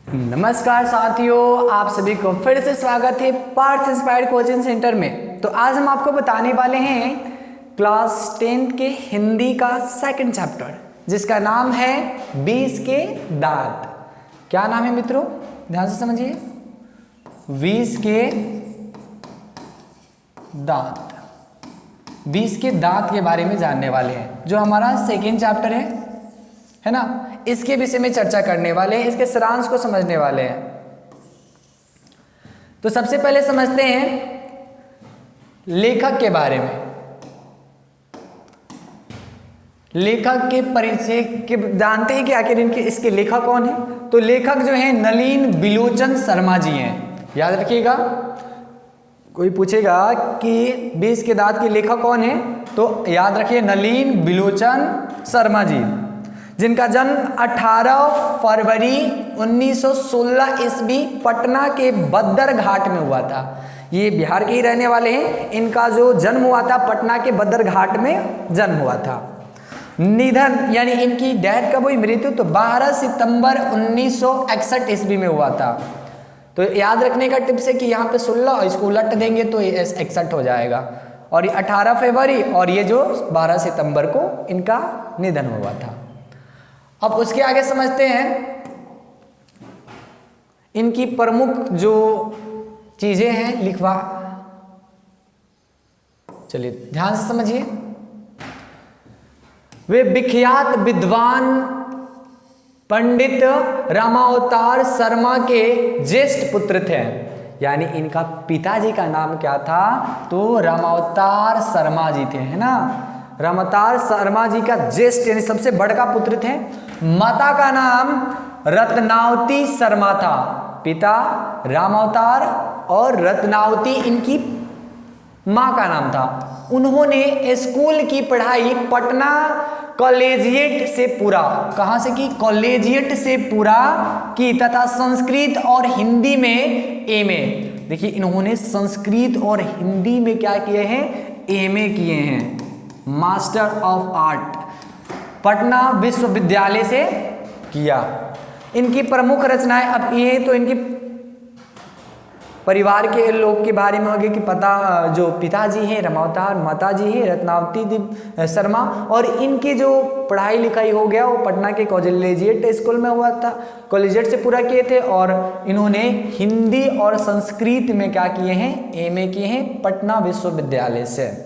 नमस्कार साथियों, आप सभी को फिर से स्वागत है पार्थ इंस्पायर्ड कोचिंग सेंटर में। तो आज हम आपको बताने वाले हैं क्लास 10 के हिंदी का सेकंड चैप्टर, जिसका नाम है 20 के दांत। क्या नाम है मित्रों, ध्यान से समझिए। 20 के दांत, 20 के दांत के बारे में जानने वाले हैं, जो हमारा सेकंड चैप्टर है ना। इसके विषय में चर्चा करने वाले हैं, इसके सारांश को समझने वाले हैं। तो सबसे पहले समझते हैं लेखक के बारे में। लेखक के परिचय के जानते हैं कि आखिर इसके लेखक कौन है। तो लेखक जो है नलिन बिलोचन शर्मा जी हैं। याद रखिएगा, कोई पूछेगा कि 20 के दांत के लेखक कौन है, तो याद रखिए नलिन बिलोचन शर्मा जी, जिनका जन्म 18 फरवरी 1916 ईस्वी पटना के बद्दर घाट में हुआ था। ये बिहार के ही रहने वाले हैं। इनका जो जन्म हुआ था पटना के बद्दर घाट में जन्म हुआ था। निधन यानी इनकी डेथ कब हुई, मृत्यु, तो 12 सितंबर 1961 ईस्वी में हुआ था। तो याद रखने का टिप्स है कि यहाँ पे 16 इसको उलट देंगे तो ये 61 हो जाएगा, और ये 18 फरवरी और ये जो 12 सितंबर को इनका निधन हुआ था। अब उसके आगे समझते हैं इनकी प्रमुख जो चीजें हैं लिखवा। चलिए ध्यान से समझिए। वे विख्यात विद्वान पंडित रामावतार शर्मा के ज्येष्ठ पुत्र थे। यानी इनका पिताजी का नाम क्या था, तो रामावतार शर्मा जी थे, है ना। रामावतार शर्मा जी का ज्येष्ठ यानी सबसे बड़का पुत्र थे। माता का नाम रत्नावती शर्मा था। पिता रामावतार और रत्नावती इनकी मां का नाम था। उन्होंने स्कूल की पढ़ाई पटना कॉलेजिएट से पूरा, कहां से की, कॉलेजिएट से पूरा की, तथा संस्कृत और हिंदी में एमए। देखिए इन्होंने संस्कृत और हिंदी में क्या किए हैं, एमए किए हैं, मास्टर ऑफ आर्ट, पटना विश्वविद्यालय से किया। इनकी प्रमुख रचनाएं, अब ये तो इनकी परिवार के लोग के बारे में होगी कि पता, जो पिताजी हैं रामावतार, माताजी हैं रत्नावती शर्मा, और इनकी जो पढ़ाई लिखाई हो गया वो पटना के कॉलेजिएट स्कूल में हुआ था, कॉलेजिएट से पूरा किए थे। और इन्होंने हिंदी और संस्कृत में क्या किए हैं, एमए किए हैं पटना विश्वविद्यालय से।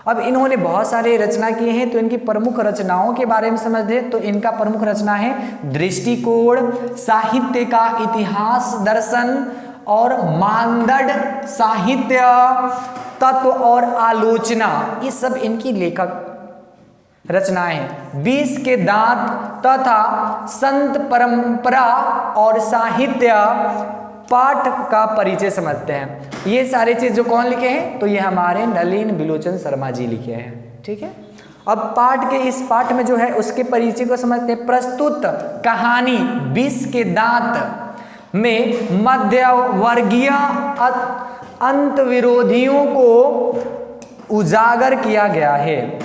अब इन्होंने बहुत सारे रचना किए हैं, तो इनकी प्रमुख रचनाओं के बारे में समझ दे तो इनका प्रमुख रचना है दृष्टिकोण, साहित्य का इतिहास, दर्शन और मानदंड, साहित्य, तत्व और आलोचना, ये सब इनकी लेखक रचनाएं। 20 के दांत तथा संत परंपरा और साहित्य पाठ का परिचय समझते हैं। ये सारे चीज जो कौन लिखे हैं, तो ये हमारे नलिन बिलोचन शर्मा जी लिखे हैं। ठीक है, अब पाठ के इस पाठ में जो है उसके परिचय को समझते हैं। प्रस्तुत कहानी 20 के दांत में मध्य वर्गीय अंत विरोधियों को उजागर किया गया है।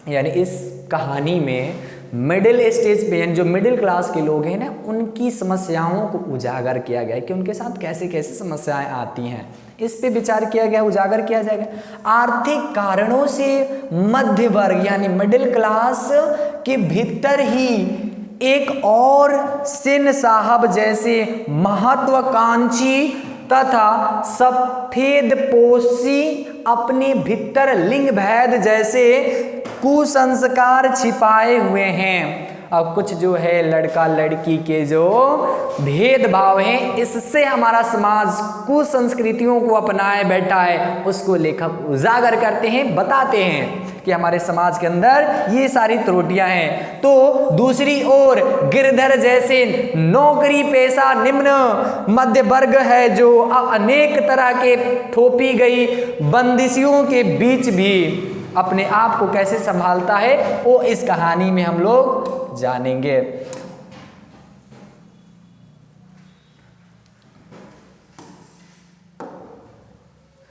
यानी इस कहानी में मिडिल स्टेज पे यानी जो मिडिल क्लास के लोग हैं ना, उनकी समस्याओं को उजागर किया गया है कि उनके साथ कैसे कैसे समस्याएं आती हैं, इस पे विचार किया गया, उजागर किया जाएगा। आर्थिक कारणों से मध्य वर्ग यानी मिडिल क्लास के भीतर ही एक और सिन साहब जैसे महत्वाकांक्षी तथा सफेद पोशी अपने भीतर लिंग भेद जैसे कुसंस्कार छिपाए हुए हैं। अब कुछ जो है लड़का लड़की के जो भेदभाव हैं, इससे हमारा समाज कुसंस्कृतियों को अपनाए बैठा है, उसको लेखक उजागर करते हैं, बताते हैं कि हमारे समाज के अंदर ये सारी त्रुटियां हैं। तो दूसरी ओर गिरधर जैसे नौकरी पेशा निम्न मध्य वर्ग है, जो अनेक तरह के थोपी गई बंदिशों के बीच भी अपने आप को कैसे संभालता है, वो इस कहानी में हम लोग जानेंगे।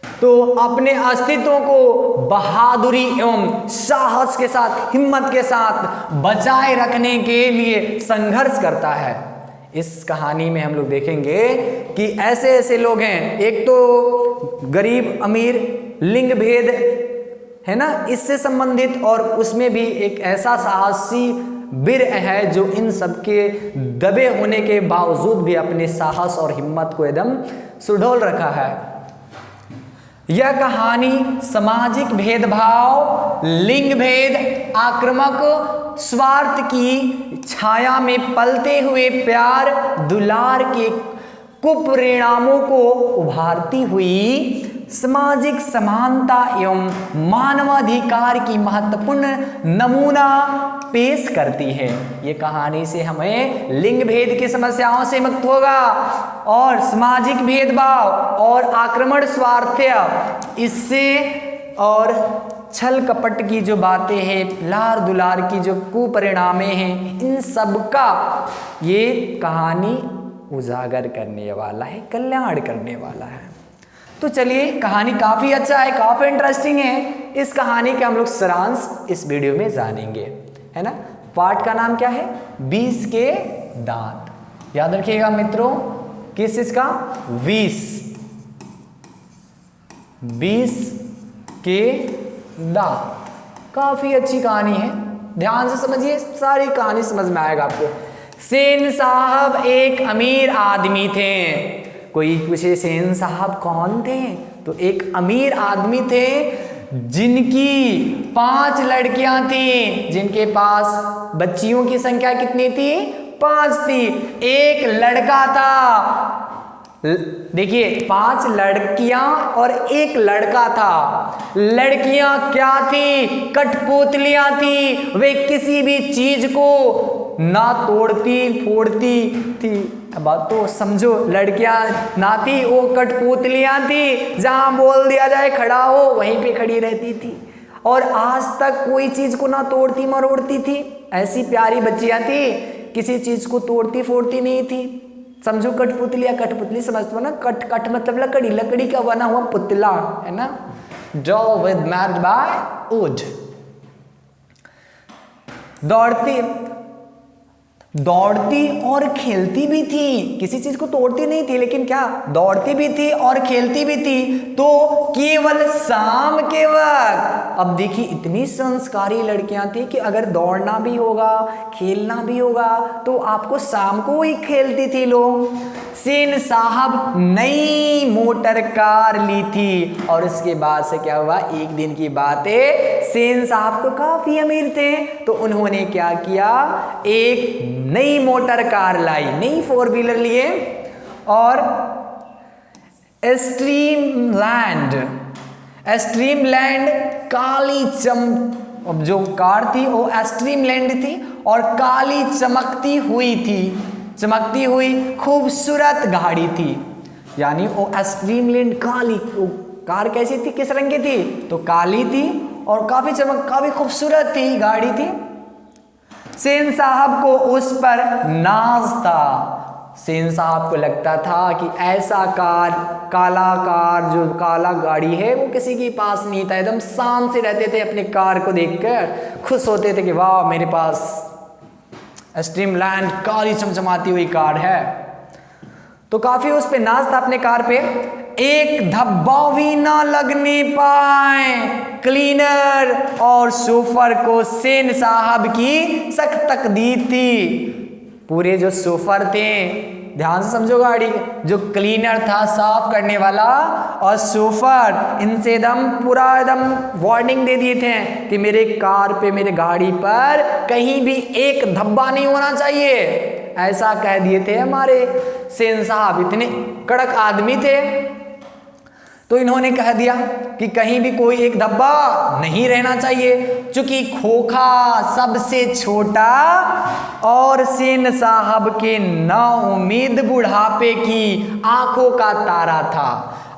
तो अपने अस्तित्व को बहादुरी एवं साहस के साथ, हिम्मत के साथ बचाए रखने के लिए संघर्ष करता है। इस कहानी में हम लोग देखेंगे कि ऐसे ऐसे लोग हैं, एक तो गरीब अमीर लिंग भेद है ना इससे संबंधित, और उसमें भी एक ऐसा साहसी वीर है जो इन सबके दबे होने के बावजूद भी अपने साहस और हिम्मत को एकदम सुडौल रखा है। यह कहानी सामाजिक भेदभाव, लिंग भेद, आक्रामक स्वार्थ की छाया में पलते हुए प्यार दुलार के कुपरिणामों को उभारती हुई सामाजिक समानता एवं मानवाधिकार की महत्वपूर्ण नमूना पेश करती है। ये कहानी से हमें लिंग भेद की समस्याओं से मुक्त होगा और सामाजिक भेदभाव और आक्रमण स्वार्थ इससे और छल कपट की जो बातें हैं, लार दुलार की जो कुपरिणामे हैं, इन सब का ये कहानी उजागर करने वाला है, कल्याण करने वाला है। तो चलिए, कहानी काफ़ी अच्छा है, काफ़ी इंटरेस्टिंग है। इस कहानी के हम लोग सारांश इस वीडियो में जानेंगे, है ना। पाठ का नाम क्या है? 20 के दांत। याद रखिएगा मित्रों, किस चीज का? 20 के दांत। काफ़ी अच्छी कहानी है, ध्यान से समझिए, सारी कहानी समझ में आएगा आपको। सेन साहब एक अमीर आदमी थे। कोई पूछे सेन साहब कौन थे? तो एक अमीर आदमी थे जिनकी 5 लड़कियां थी, जिनके पास बच्चियों की संख्या कितनी थी? 5 थी। एक लड़का था, देखिए 5 लड़कियां और एक लड़का था। लड़कियां क्या थी? कठपुतलियां थी। वे किसी भी चीज को ना तोड़ती फोड़ती थी। अब बात तो समझो, लड़कियां ना थी, वो कठपुतलियां थी, जहां बोल दिया जाए खड़ा हो वहीं पे खड़ी रहती थी, और आज तक कोई चीज को ना तोड़ती मरोड़ती थी। ऐसी प्यारी बच्चियां थी, किसी चीज को तोड़ती फोड़ती नहीं थी। समझो कठपुतली, या कठपुतली समझते हो ना, कट कट मतलब लकड़ी, लकड़ी का बना हुआ पुतला, है ना, doll with made by would. दौड़ती और खेलती भी थी, किसी चीज को तोड़ती नहीं थी, लेकिन क्या दौड़ती भी थी और खेलती भी थी, तो केवल शाम के वक्त। अब देखिए, इतनी संस्कारी लड़कियां थी कि अगर दौड़ना भी होगा, खेलना भी होगा, तो आपको शाम को ही खेलती थी लोग। सेन साहब नई मोटर कार ली थी, और उसके बाद से क्या हुआ, एक दिन की बात है, सेन साहब तो काफी अमीर थे, तो उन्होंने क्या किया, एक नई मोटर कार लाई, नई 4 व्हीलर लिए, और स्ट्रीमलैंड काली अब जो कार थी वो स्ट्रीमलैंड थी और काली चमकती हुई खूबसूरत गाड़ी थी। यानी वो स्ट्रीमलैंड काली, वो कार कैसी थी, किस रंग की थी? तो काली थी और काफी खूबसूरत थी गाड़ी थी। सेन साहब को उस पर नाज था। सेन साहब को लगता था कि ऐसा काला गाड़ी है वो किसी के पास नहीं था। एकदम शान से रहते थे, अपने कार को देखकर खुश होते थे कि वाह, मेरे पास स्ट्रीमलैंड काली चमचमाती हुई कार है। तो काफी उस पे नाज था अपने कार पे। एक धब्बा भी ना लगने पाए क्लीनर और शोफर को सेन साहब की सख्त तकदीर थी। पूरे जो शोफर थे, ध्यान से समझो, गाड़ी जो क्लीनर था, साफ करने वाला, और शोफर, इनसे एकदम वार्निंग दे दिए थे कि मेरे कार पे, मेरे गाड़ी पर कहीं भी एक धब्बा नहीं होना चाहिए। ऐसा कह दिए थे हमारे सेन साहब, इतने कड़क आदमी थे। तो इन्होंने कह दिया कि कहीं भी कोई एक धब्बा नहीं रहना चाहिए। चूंकि खोखा सबसे छोटा और सेन साहब के नाउम्मीद बुढ़ापे की आंखों का तारा था।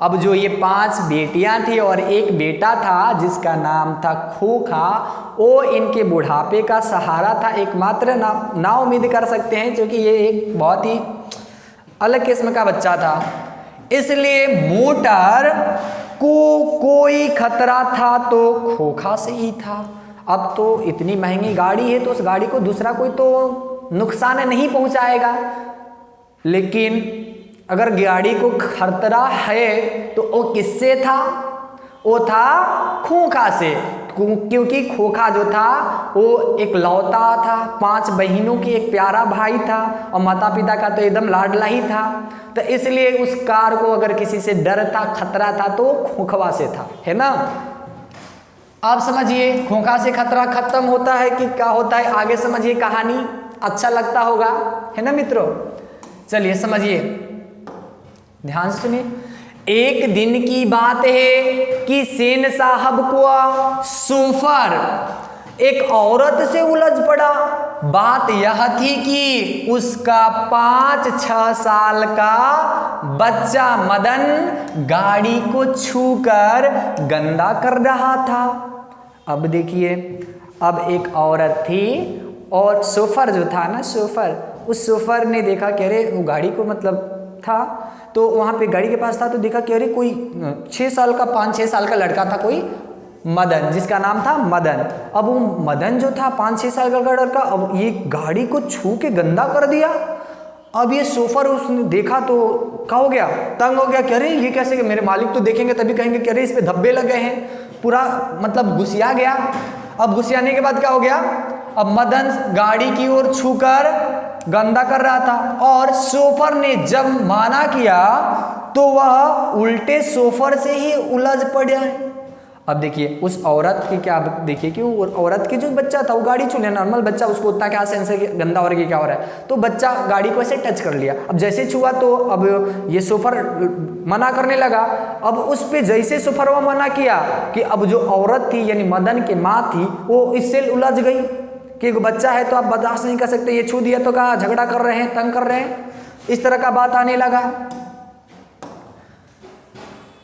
अब जो ये 5 बेटियां थी और एक बेटा था जिसका नाम था खोखा, वो इनके बुढ़ापे का सहारा था, एकमात्र नाउम्मीद कर सकते हैं, क्योंकि ये एक बहुत ही अलग किस्म का बच्चा था। इसलिए मोटर को कोई खतरा था तो खोखा से ही था। अब तो इतनी महंगी गाड़ी है तो उस गाड़ी को दूसरा कोई तो नुकसान नहीं पहुंचाएगा, लेकिन अगर गाड़ी को खतरा है तो वो किससे था? वो था खोखा से, क्योंकि खोखा जो था वो एक लौता था, 5 बहनों की एक प्यारा भाई था और माता पिता का तो एकदम लाडला ही था। तो इसलिए उस कार को अगर किसी से डर था, खतरा था तो खोखवा से था, है ना। आप समझिए खोखा से खतरा खत्म होता है कि क्या होता है, आगे समझिए कहानी, अच्छा लगता होगा, है ना मित्रों। चलिए समझिए, ध्यान से सुनिए। एक दिन की बात है कि सेन साहब को सूफर एक औरत से उलझ पड़ा। बात यह थी कि उसका 5-6 साल का बच्चा मदन गाड़ी को छूकर गंदा कर रहा था। अब देखिए, अब एक औरत थी और शोफर जो था ना, शोफर, उस शोफर ने देखा कि अरे वो गाड़ी को मतलब था, तो वहाँ पे गाड़ी के पास था तो देखा कि अरे कोई 5-6 साल का लड़का था, कोई मदन, जिसका नाम था मदन। अब वो मदन जो था 5-6 साल का लड़का, अब ये गाड़ी को छू के गंदा कर दिया। अब ये शोफर उसने देखा तो क्या हो गया, तंग हो गया कि अरे ये कैसे, मेरे मालिक तो देखेंगे तभी कहेंगे कि अरे इस पे धब्बे लगे हैं, पूरा मतलब गुस्सिया गया। अब गुस्सियाने के बाद क्या हो गया, अब मदन गाड़ी की ओर छूकर गंदा कर रहा था और शोफर ने जब माना किया तो वह उल्टे शोफर से ही उलझ पड़ा। अब देखिए उस औरत की क्या, देखिए कि वो औरत की जो बच्चा था वो गाड़ी छूने, नॉर्मल बच्चा, उसको उतना क्या सेंस है कि गंदा हो रहा है, क्या हो रहा है, तो बच्चा गाड़ी को ऐसे टच कर लिया। अब जैसे छुआ तो अब ये शोफर मना करने लगा। अब उस पे जैसे शोफर वो मना किया कि अब जो औरत थी यानी मदन की माँ थी वो इससे उलझ गई कि बच्चा है तो आप बर्दाश्त नहीं कर सकते, ये छू दिया तो कहा झगड़ा कर रहे हैं, तंग कर रहे हैं, इस तरह का बात आने लगा।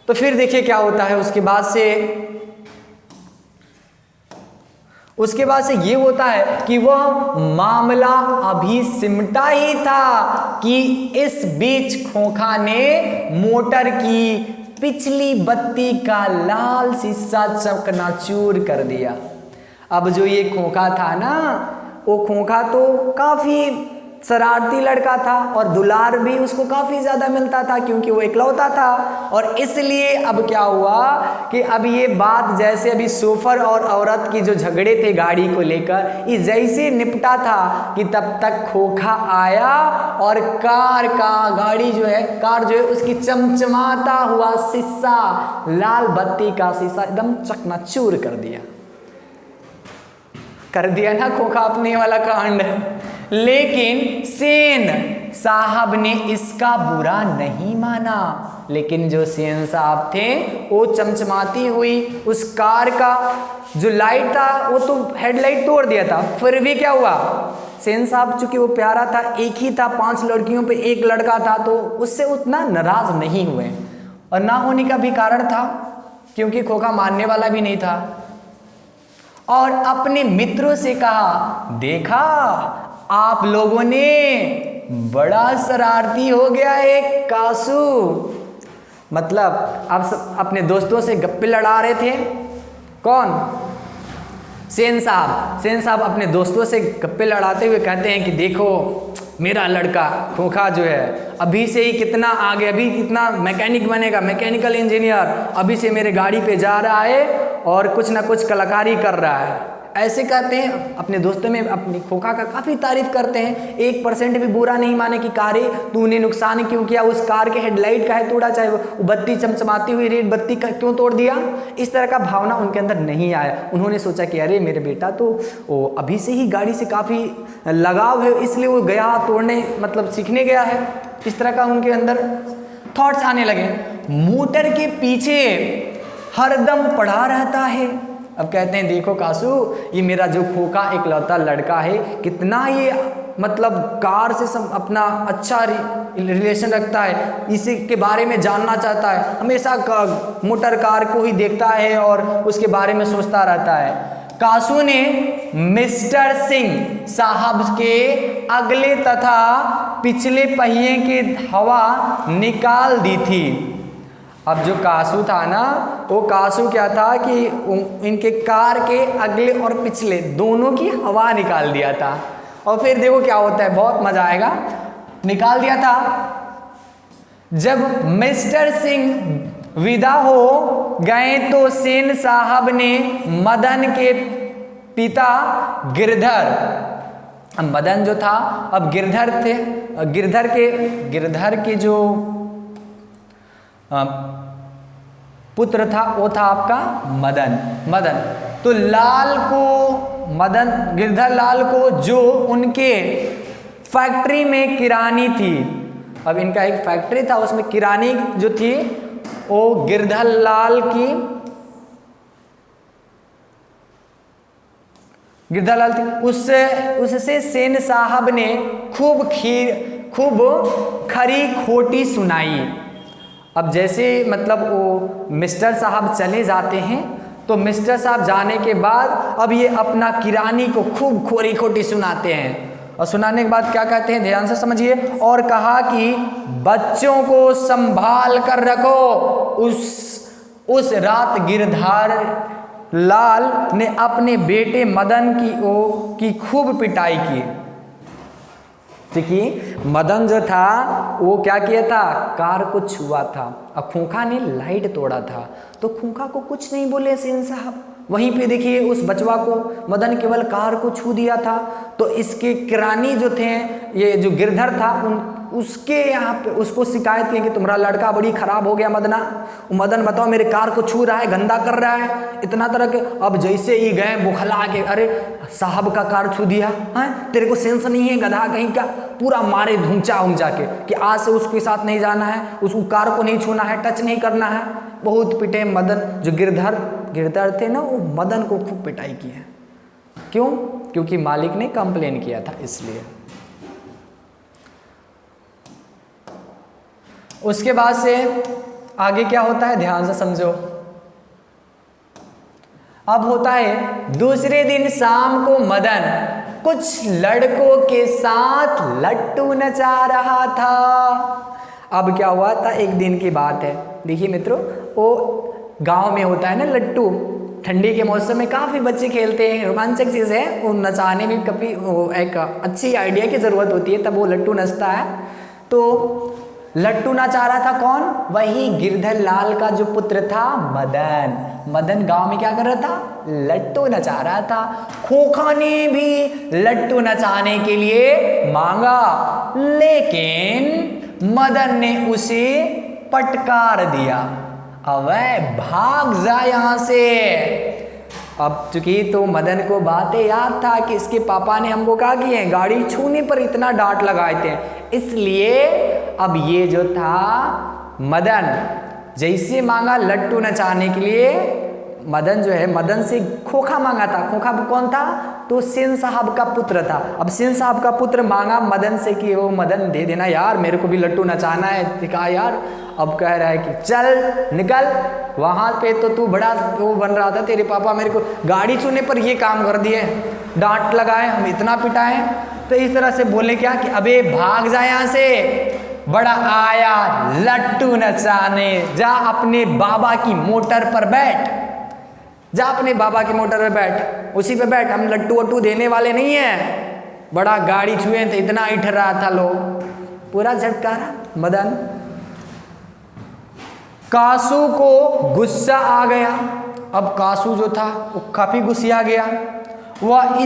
तो फिर देखिए क्या होता है, उसके बाद से ये होता है कि वह मामला अभी सिमटा ही था कि इस बीच खोखा ने मोटर की पिछली बत्ती का लाल शीशा चकनाचूर कर दिया। अब जो ये खोखा था ना, वो खोखा तो काफी शरारती लड़का था और दुलार भी उसको काफी ज्यादा मिलता था क्योंकि वो इकलौता था। और इसलिए अब क्या हुआ कि अब ये बात जैसे अभी शोफर और औरत की जो झगड़े थे गाड़ी को लेकर, ये जैसे निपटा था कि तब तक खोखा आया और गाड़ी जो है उसकी चमचमाता हुआ शीशा, लाल बत्ती का शीशा एकदम चकनाचूर कर दिया ना खोखा अपने वाला कांड। लेकिन सेन साहब ने इसका बुरा नहीं माना। लेकिन जो सेन साहब थे वो चमचमाती हुई उस कार का जो लाइट था वो तो हेडलाइट तोड़ दिया था, फिर भी क्या हुआ, सेन साहब चूंकि वो प्यारा था, एक ही था, 5 लड़कियों पे एक लड़का था, तो उससे उतना नाराज नहीं हुए। और ना होने का भी कारण था क्योंकि खोखा मानने वाला भी नहीं था। और अपने मित्रों से कहा, देखा आप लोगों ने, बड़ा शरारती हो गया एक कासू। मतलब आप सब अपने दोस्तों से गप्पे लड़ा रहे थे। कौन? सेन साहब अपने दोस्तों से गप्पे लड़ाते हुए कहते हैं कि देखो मेरा लड़का खोखा जो है अभी से ही कितना आगे, अभी कितना मैकेनिक बनेगा, मैकेनिकल इंजीनियर, अभी से मेरे गाड़ी पे जा रहा है और कुछ ना कुछ कलाकारी कर रहा है। ऐसे कहते हैं अपने दोस्तों में, अपनी खोखा का काफ़ी तारीफ करते हैं, 1% भी बुरा नहीं माने कि कारे तूने नुकसान क्यों किया, उस कार के हेडलाइट का है तोड़ा, चाहे वो बत्ती चमचमाती हुई रेड बत्ती का क्यों तोड़ दिया, इस तरह का भावना उनके अंदर नहीं आया। उन्होंने सोचा कि अरे मेरे बेटा तो वो अभी से ही गाड़ी से काफ़ी लगाव है, इसलिए वो गया तोड़ने, मतलब सीखने गया है, इस तरह का उनके अंदर थॉट्स आने लगे। मोटर के पीछे हरदम पड़ा रहता है। अब कहते हैं देखो कासू, ये मेरा जो खोखा इकलौता लड़का है, कितना ये मतलब कार से सब अपना अच्छा रिलेशन रखता है, इसी के बारे में जानना चाहता है, हमेशा मोटर कार को ही देखता है और उसके बारे में सोचता रहता है। कासू ने मिस्टर सिंह साहब के अगले तथा पिछले पहिए की हवा निकाल दी थी। अब जो कासू था ना, वो कासू क्या था कि इनके कार के अगले और पिछले दोनों की हवा निकाल दिया था। और फिर देखो क्या होता है, बहुत मजा आएगा। निकाल दिया था। जब मिस्टर सिंह विदा हो गए तो सेन साहब ने मदन के पिता गिरधर, मदन जो था अब गिरधर थे, गिरधर के जो पुत्र था वो था आपका मदन। तो लाल को, गिरधर लाल को जो उनके फैक्ट्री में किरानी थी, अब इनका एक फैक्ट्री था उसमें किरानी जो थी वो गिरधर लाल थी, उससे सेन साहब ने खूब खरी खोटी सुनाई। अब जैसे मतलब वो मिस्टर साहब चले जाते हैं तो मिस्टर साहब जाने के बाद अब ये अपना किरानी को खूब खोरी खोटी सुनाते हैं, और सुनाने के बाद क्या कहते हैं, ध्यान से समझिए। और कहा कि बच्चों को संभाल कर रखो। उस रात गिरधर लाल ने अपने बेटे मदन की खूब पिटाई की। देखिए मदन जो था वो क्या किया था, कार को छुआ था, अब खूंखा ने लाइट तोड़ा था, तो खूंखा को कुछ नहीं बोले सेन साहब। वहीं पे देखिए उस बचवा को मदन केवल कार को छू दिया था, तो इसके किरानी जो थे, ये जो गिरधर था उसके यहाँ पे उसको शिकायत की कि तुम्हारा लड़का बड़ी खराब हो गया मदन बताओ मेरे कार को छू रहा है, गंदा कर रहा है, इतना तरह के। अब जैसे ही गए बुखला के, अरे साहब का कार छू दिया है, तेरे को सेंस नहीं है गधा कहीं का, पूरा मारे धुंचा के कि आज से उसके साथ नहीं जाना है, उसको कार को नहीं छूना है, टच नहीं करना है। बहुत पिटे मदन, जो गिरधर थे ना वो मदन को खूब पिटाई की है। क्यों? क्योंकि मालिक ने कंप्लेन किया था इसलिए। उसके बाद से आगे क्या होता है ध्यान से समझो। अब होता है दूसरे दिन शाम को मदन कुछ लड़कों के साथ लट्टू नचा रहा था। अब क्या हुआ था, एक दिन की बात है। देखिए मित्रों, वो गांव में होता है ना लट्टू, ठंडी के मौसम में काफ़ी बच्चे खेलते हैं, रोमांचक चीज़ है। वो नचाने में कभी एक अच्छी आइडिया की ज़रूरत होती है, तब वो लट्टू नचता है। तो लट्टू नचा रहा था कौन? वही गिरधर लाल का जो पुत्र था मदन गांव में क्या कर रहा था? लट्टू नचा रहा था। खोखा ने भी लट्टू नचाने के लिए मांगा, लेकिन मदन ने उसे पटकार दिया, अबे भाग जा यहां से। अब चूंकि तो मदन को बातें याद था कि इसके पापा ने हमको कहा कि है गाड़ी छूने पर इतना डांट लगाए थे, इसलिए अब ये जो था मदन जैसे मांगा लट्टू नचाने के लिए, मदन जो है मदन से खोखा मांगा था। खोखा कौन था? तो सेन साहब का पुत्र था। अब सेन साहब का पुत्र मांगा मदन से कि वो मदन दे देना यार, मेरे को भी लट्टू नचाना है। कहा यार, अब कह रहा है कि चल निकल, वहां पे तो तू बड़ा वो बन रहा था, तेरे पापा मेरे को गाड़ी छूने पर ये काम कर दिए, डांट लगाए, हम इतना पिटाए। तो इस तरह से बोले क्या कि अबे भाग जा यहाँ से, बड़ा आया लट्टू नचाने, जा अपने बाबा की मोटर पर बैठ, जा अपने बाबा की मोटर पर बैठ, उसी पे बैठ, हम लट्टू वट्टू देने वाले नहीं है। बड़ा गाड़ी छुए थे, इतना इठ रहा था लो, पूरा झटकारा मदन। कासू को गुस्सा आ गया। अब कासू जो था वो काफी गुस्सिया गया। वह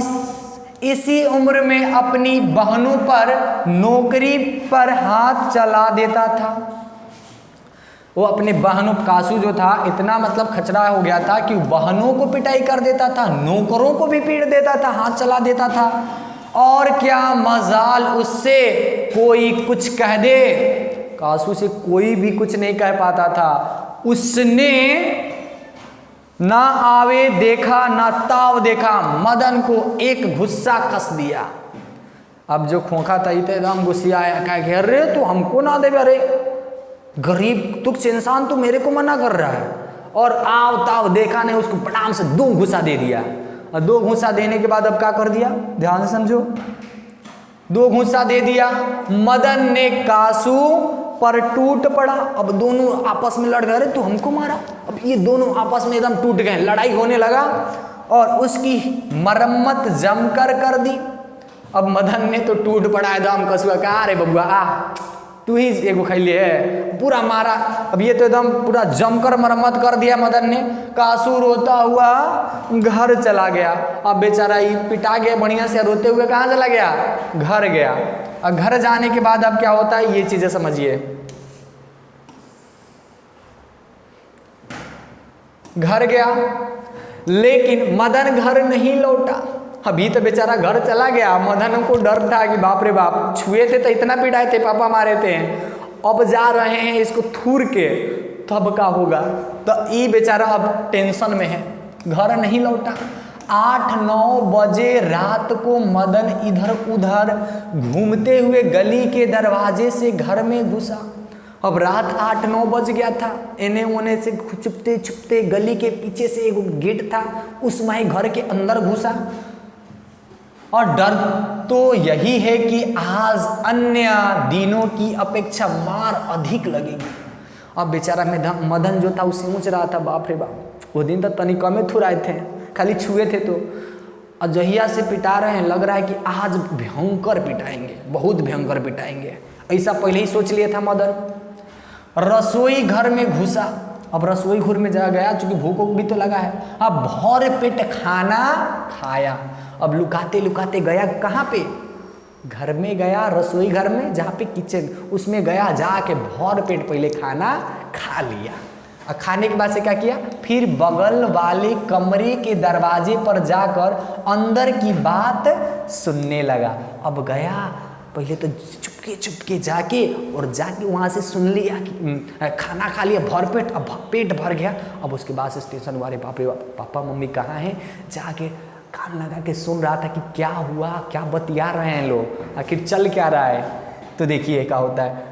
इसी उम्र में अपनी बहनों पर नौकरी पर हाथ चला देता था। वो अपने बहनों, कासू जो था इतना मतलब खचरा हो गया था कि बहनों को पिटाई कर देता था, नौकरों को भी पीट देता था, हाथ चला देता था। और क्या मजाल उससे कोई कुछ कह दे, कासू से कोई भी कुछ नहीं कह पाता था। उसने ना आवे देखा ना ताव देखा, मदन को एक गुस्सा कस दिया। अब जो खोखा था एकदम गुस्सिया आया, क्या घेर रहे तू हमको ना दे, अरे गरीब तुच्छ इंसान तू मेरे को मना कर रहा है। और आव ताव देखा नहीं, उसको पटाम से 2 घुसा दे दिया। और 2 घुसा देने के बाद अब क्या कर दिया, ध्यान से समझो। 2 घुसा दे दिया, मदन ने कासू पर टूट पड़ा। अब दोनों आपस में लड़ गए, तू हमको मारा। अब ये दोनों आपस में एकदम टूट गए, लड़ाई होने लगा और उसकी मरम्मत जमकर कर दी। अब मदन ने तो टूट पड़ा एकदम कसूआ, कहा रे बबुआ आ तू ही एगो खैले है, पूरा मारा। अब ये तो एकदम पूरा जमकर मरम्मत कर दिया मदन ने। कासू रोता हुआ घर चला गया। अब बेचारा ये पिटा गया बढ़िया से, रोते हुए कहाँ चला गया, घर गया। और घर जाने के बाद अब क्या होता है ये चीजें समझिए। घर गया लेकिन मदन घर नहीं लौटा। अभी तो बेचारा घर चला गया, मदन को डर था कि बाप रे बाप, छुए थे तो इतना पिटाए थे, पापा मारे थे, अब जा रहे हैं इसको थूर के, तब का होगा। तो ये बेचारा अब टेंशन में है, घर नहीं लौटा। 8-9 बजे रात को मदन इधर उधर घूमते हुए गली के दरवाजे से घर में घुसा। अब रात 8-9 बज गया था, इन्हें ओने से छुपते छुपते गली के पीछे से एक गेट था, उसमें घर के अंदर घुसा। और डर तो यही है कि आज अन्य दिनों की अपेक्षा मार अधिक लगेगी। अब बेचारा मदन जो था उसे सोच रहा था, बाप रे बाप, वो दिन तो तनी कमे थुराए थे, खाली छुए थे तो अजहिया से पिटा रहे हैं, लग रहा है कि आज भयंकर पिटाएंगे, बहुत भयंकर पिटाएंगे, ऐसा पहले ही सोच लिया था मदन। रसोई घर में घुसा। अब रसोई घर में जा गया, चूंकि भूख भी तो लगा है। अब भर पेट खाना खाया। अब लुकाते लुकाते गया कहाँ पे, घर में गया, रसोई घर में जहाँ पे किचन, उसमें गया, जाके भर पेट पहले खाना खा लिया। और खाने के बाद से क्या किया, फिर बगल वाले कमरे के दरवाजे पर जाकर अंदर की बात सुनने लगा। अब गया पहले तो चुपके चुपके जाके, और जाके वहाँ से सुन लिया कि खाना खा लिया भर पेट, अब पेट भर गया। अब उसके बाद से स्टेशन वाले बाप रे पापा मम्मी कहाँ हैं, जाके कान लगा के सुन रहा था कि क्या हुआ, क्या बतिया रहे हैं लोग, आखिर चल क्या रहा है। तो देखिए क्या होता है,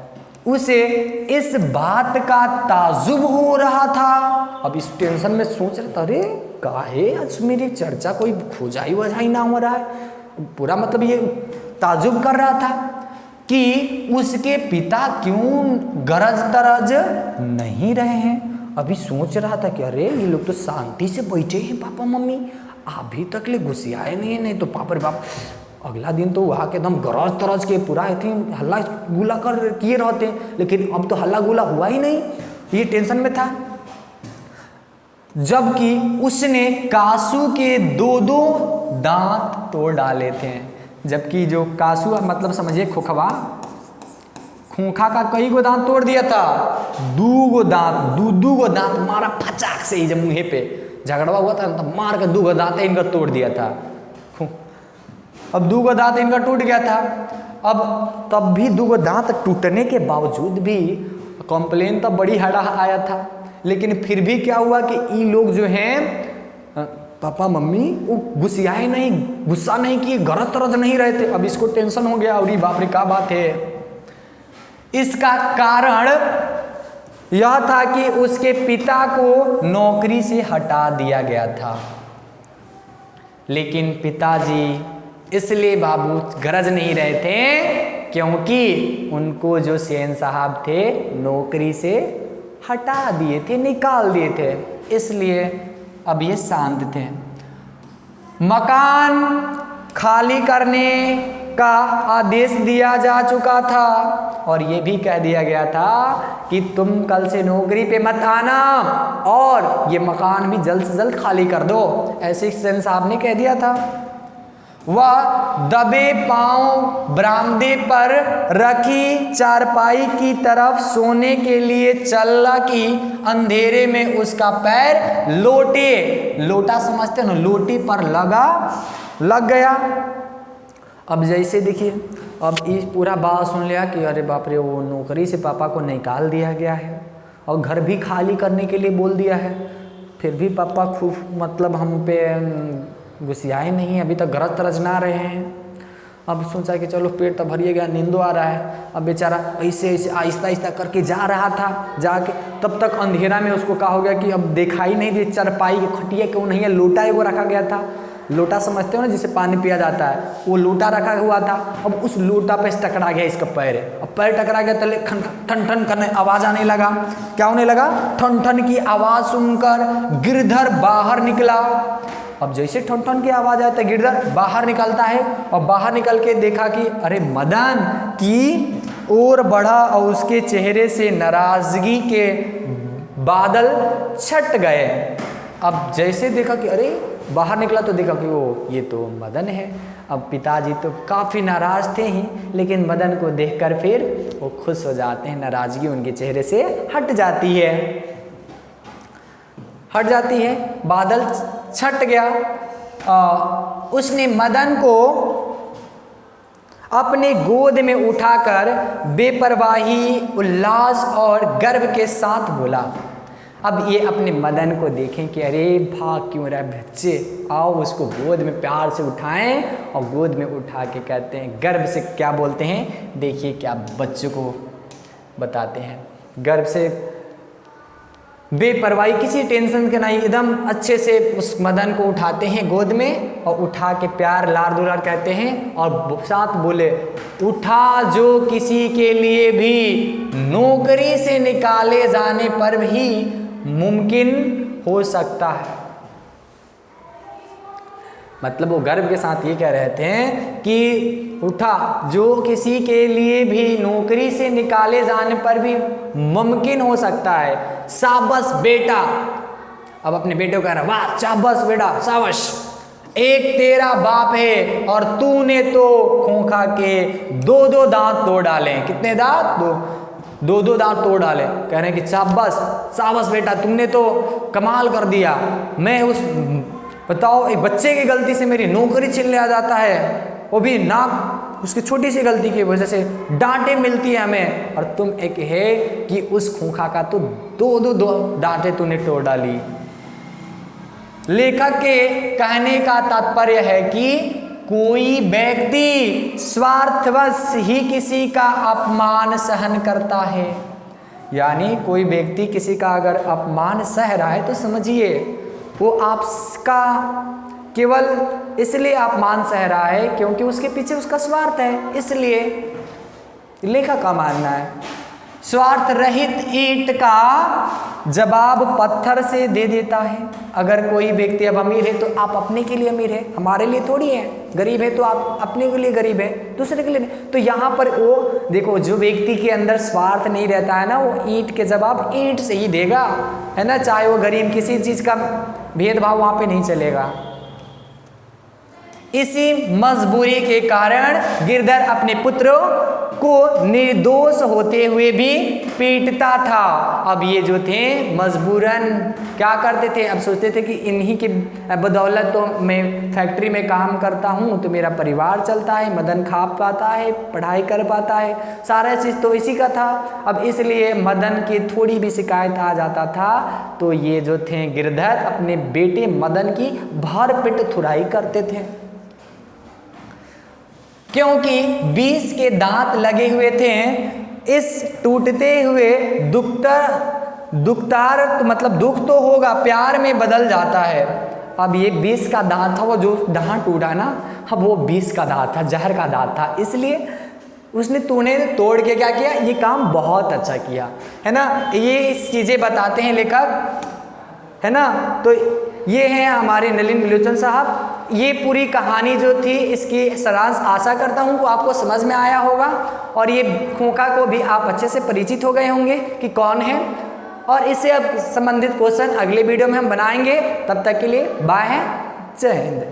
उसे इस बात का ताजुब हो रहा था। अब इस टेंशन में सोच रहा था, अरे काहे आज मेरी चर्चा कोई खोजाई वजाई ना हो रहा है, पूरा मतलब ये ताजुब कर रहा था कि उसके पिता क्यों गरज तरज नहीं रहे हैं। अभी सोच रहा था कि अरे ये लोग तो शांति से बैठे हैं, पापा मम्मी अभी तक ले घुसियाए नहीं तो पापा रे बाप, अगला दिन तो वहाँ के एकदम गरज तरज के पूरा थी हल्ला गुला कर किए रहते, लेकिन अब तो हल्ला गुला हुआ ही नहीं, ये टेंशन में था। जबकि उसने कासू के 2-2 दांत तोड़ डाले थे, जबकि जो कासू मतलब समझिए खोखवा, खूंखा का कई गो दांत तोड़ दिया था, 2 गो दांत मारा फचाक से ही, जब मुँहे पे झगड़वा हुआ था तो मार के 2 गो दांत इनका तोड़ दिया था। अब 2 गो दांत इनका टूट गया था। अब तब भी 2 गो दांत टूटने के बावजूद भी कंप्लेन तो बड़ी हड़ा आया था, लेकिन फिर भी क्या हुआ कि ये लोग जो हैं पापा मम्मी वो गुस्साए नहीं, गुस्सा नहीं किए, गरज तरज नहीं रहे थे। अब इसको टेंशन हो गया, अरे बाप रे क्या बात है। इसका कारण यह था कि उसके पिता को नौकरी से हटा दिया गया था, लेकिन पिताजी इसलिए बाबू गरज नहीं रहे थे क्योंकि उनको जो सेन साहब थे नौकरी से हटा दिए थे, निकाल दिए थे, इसलिए अब ये शांत थे। मकान खाली करने का आदेश दिया जा चुका था और ये भी कह दिया गया था कि तुम कल से नौकरी पे मत आना और ये मकान भी जल्द से जल्द खाली कर दो, ऐसे सेन साहब ने कह दिया था। वह दबे पांव बरामदे पर रखी चारपाई की तरफ सोने के लिए चला कि अंधेरे में उसका पैर लोटा समझते हो ना, लोटे पर लग गया। अब जैसे देखिए, अब इस पूरा बात सुन लिया कि अरे बाप रे वो नौकरी से पापा को निकाल दिया गया है और घर भी खाली करने के लिए बोल दिया है, फिर भी पापा खूब मतलब हम पे गुस्साए नहीं, अभी तक गरज तरज ना रहे हैं। अब सोचा कि चलो पेट तो भरिए गया, नींदो आ रहा है। अब बेचारा ऐसे ऐसे आहिस्ता आहिस्ता करके जा रहा था, जाके तब तक अंधेरा में उसको कहा हो गया कि अब दिखाई नहीं दे, चारपाई के खटिया क्यों नहीं है, लोटा एगो रखा गया था, लोटा समझते हो ना जिसे पानी पिया जाता है, वो लोटा रखा हुआ था। अब उस लोटा पे टकरा गया इसका पैर, अब पैर टकरा गया तो ठन ठन करने आवाज़ आने लगा। क्या होने लगा? ठन ठन की आवाज़ सुनकर गिरधर बाहर निकला। अब जैसे ठन ठन की आवाज आती है गिरधर बाहर निकलता है और बाहर निकल के देखा कि अरे मदन की ओर बढ़ा और उसके चेहरे से नाराजगी के बादल छट गए। अब जैसे देखा कि अरे बाहर निकला तो देखा कि वो ये तो मदन है। अब पिताजी तो काफ़ी नाराज थे ही, लेकिन मदन को देखकर फिर वो खुश हो जाते हैं, नाराजगी उनके चेहरे से हट जाती है, बादल छट गया। उसने मदन को अपने गोद में उठाकर बेपरवाही, उल्लास और गर्व के साथ बोला। अब ये अपने मदन को देखें कि अरे भाग क्यों रहा है बच्चे, आओ उसको गोद में प्यार से उठाएं और गोद में उठा के कहते हैं, गर्व से क्या बोलते हैं, देखिए क्या बच्चों को बताते हैं। गर्व से बेपरवाही, किसी टेंशन के नहीं, एकदम अच्छे से उस मदन को उठाते हैं गोद में और उठा के प्यार लार दुलार कहते हैं और साथ बोले, उठा जो किसी के लिए भी नौकरी से निकाले जाने पर भी मुमकिन हो सकता है। मतलब वो गर्व के साथ ये कह रहे थे कि उठा जो किसी के लिए भी नौकरी से निकाले जाने पर भी मुमकिन हो सकता है। शाबाश बेटा, अब अपने बेटे को कह रहा, वाह शाबाश बेटा शाबाश, एक तेरा बाप है और तूने तो खोखा के दो दो दांत तोड़ डाले। कितने दांत? दो दो दांत तोड़ डाले। कह रहे हैं कि शाबाश बेटा, तुमने तो कमाल कर दिया। मैं उस बताओ एक बच्चे की गलती से मेरी नौकरी छीनने आ जाता है, वो भी ना उसकी छोटी सी गलती की वजह से डांटें मिलती है हमें, और तुम एक है कि उस खूंखा का तो दो डांटें तूने तोड़ डाली। लेखक के कहने का तात्पर्य है कि कोई व्यक्ति स्वार्थवश ही किसी का अपमान सहन करता है। यानी कोई व्यक्ति किसी का अगर अपमान सह रहा है तो समझिए वो आपका केवल इसलिए अपमान सह रहा है क्योंकि उसके पीछे उसका स्वार्थ है। इसलिए लेखक का मानना है, स्वार्थ रहित ईंट का जवाब पत्थर से दे देता है। अगर कोई व्यक्ति अब अमीर है तो आप अपने के लिए अमीर है, हमारे लिए थोड़ी है। गरीब है तो आप अपने के लिए गरीब है, दूसरे के लिए नहीं। तो यहाँ पर वो देखो, जो व्यक्ति के अंदर स्वार्थ नहीं रहता है ना, वो ईंट के जवाब ईंट से ही देगा, है ना। चाहे वो गरीब, किसी चीज का भेदभाव वहां पे नहीं चलेगा। इसी मजबूरी के कारण गिरधर अपने पुत्रों को निर्दोष होते हुए भी पीटता था। अब ये जो थे मजबूरन क्या करते थे, अब सोचते थे कि इन्हीं की बदौलत तो मैं फैक्ट्री में काम करता हूँ तो मेरा परिवार चलता है, मदन खा पाता है, पढ़ाई कर पाता है, सारा चीज़ तो इसी का था। अब इसलिए मदन की थोड़ी भी शिकायत आ जाता था तो ये जो थे गिरधर अपने बेटे मदन की भर पिट थुराई करते थे, क्योंकि 20 के दांत लगे हुए थे। इस टूटते हुए दुखतार मतलब दुख तो होगा, प्यार में बदल जाता है। अब ये 20 का दांत था, वो जो दांत टूटा ना, अब वो 20 का दांत था, जहर का दांत था। इसलिए उसने तूने तोड़ के क्या किया, ये काम बहुत अच्छा किया, है ना। ये चीज़ें बताते हैं लेखक, है ना। तो ये हैं हमारे नलिन विलोचन साहब। ये पूरी कहानी जो थी इसकी सारांश आशा करता हूँ को आपको समझ में आया होगा, और ये खोखा को भी आप अच्छे से परिचित हो गए होंगे कि कौन है। और इससे अब संबंधित क्वेश्चन अगले वीडियो में हम बनाएंगे। तब तक के लिए बाय है, जय हिंद।